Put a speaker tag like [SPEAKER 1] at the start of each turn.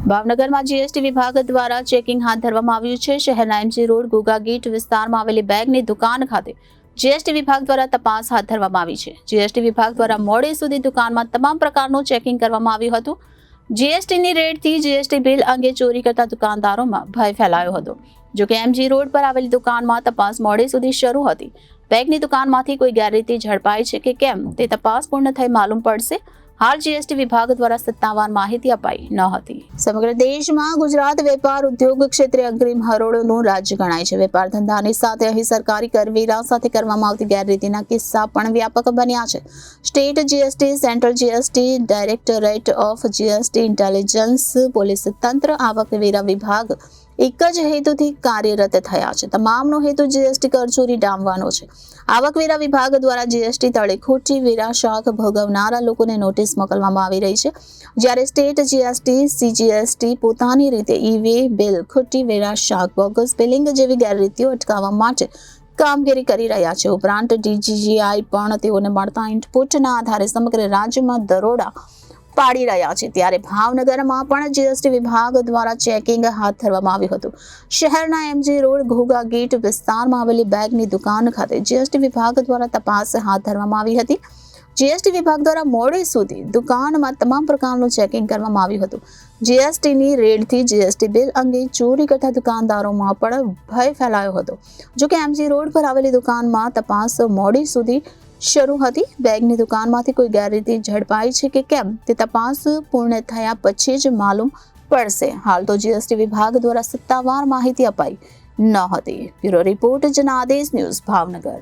[SPEAKER 1] ભાવનગરમાં જીએસટી વિભાગ દ્વારા ચેકિંગ હાથ ધરવામાં આવ્યું છે। શહેરના એમજી રોડ ઘોઘા ગેટ વિસ્તારમાં આવેલી બેગની દુકાન ખાતે જીએસટી વિભાગ દ્વારા તપાસ હાથ ધરવામાં આવી છે। જીએસટી વિભાગ દ્વારા મોડે સુધી દુકાનમાં તમામ પ્રકારનું ચેકિંગ કરવામાં આવ્યું હતું। જીએસટીની રેડથી જીએસટી બિલ અંગે ચોરી કરતા દુકાનદારોમાં ભય ફેલાયો હતો। જો કે એમજી રોડ પર આવેલી દુકાનમાં તપાસ મોડે સુધી શરૂ હતી। બેગની દુકાનમાંથી કોઈ ગેરરીતિ ઝડપાઈ છે કે કેમ તે તપાસ પૂર્ણ થઈ માલુમ પડશે। હાલ જીએસટી વિભાગ દ્વારા સત્તાવાર માહિતી અપાઈ ન હતી। સમગ્ર દેશમાં ગુજરાત વેપાર ઉદ્યોગ ક્ષેત્રે અગ્રીમ હરોળનું રાજ્ય ગણાય છે। વેપાર ધંધાની સાથે અહીં સરકારી કરવેરા સાથે કરવામાં આવતી ગેરરીતિના કિસ્સા પણ વ્યાપક બન્યા છે। State GST, central GST, directorate of GST, intelligence, police તંત્ર, આવકવેરા વિભાગ એક જ હેતુથી કાર્યરત થયા છે। તમામનો હેતુ જીએસટી કરચોરી ડામવાનો છે। આવકવેરા વિભાગ દ્વારા જીએસટી તળે ખોટી વેરા શાખ ભોગવનારા લોકોને નોટિસ મોકલવામાં આવી રહી છે, જ્યારે સ્ટેટ જીએસટી, સીજીએસટી પોતાની રીતે ઈ-વે બિલ, ખોટી વેરા શાખ, બોગસ બિલિંગ જેવી ગેરરીતિઓ અટકાવવા માટે કામગીરી કરી રહ્યા છે। ઉપરાંત ડીજીજીઆઈ પણ તેઓને મળતા ઇનપુટના આધારે સમગ્ર રાજ્યમાં દરોડા પાડી રહ્યા છે। ત્યારે ભાવનગરમાં પણ જીએસટી વિભાગ દ્વારા ચેકિંગ હાથ ધરવામાં આવ્યું હતું। શહેરના એમજી રોડ ઘોઘા ગેટ વિસ્તારમાં આવેલી બેગની દુકાન ખાતે જીએસટી વિભાગ દ્વારા તપાસ હાથ ધરવામાં આવી હતી। જીએસટી વિભાગ દ્વારા મોડે સુધી દુકાનમાં તમામ પ્રકારનું ચેકિંગ કરવામાં આવ્યું હતું। જીએસટીની રેડથી જીએસટી બિલ અંગે ચોરી કરતા દુકાનદારોમાં પણ ભય ફેલાયો હતો। જો કે એમજી રોડ પર આવેલી દુકાનમાં તપાસ મોડી સુધી શરૂ હતી। બેગની દુકાનમાંથી કોઈ ગેરરીતિ ઝડપાઈ છે કે કેમ તે તપાસ પૂર્ણ થયા પછી જ માલુમ પડશે। હાલ તો જીએસટી વિભાગ દ્વારા સત્તાવાર માહિતી અપાઈ ન હતી। Bureau report, Janadesh news, Bhavnagar.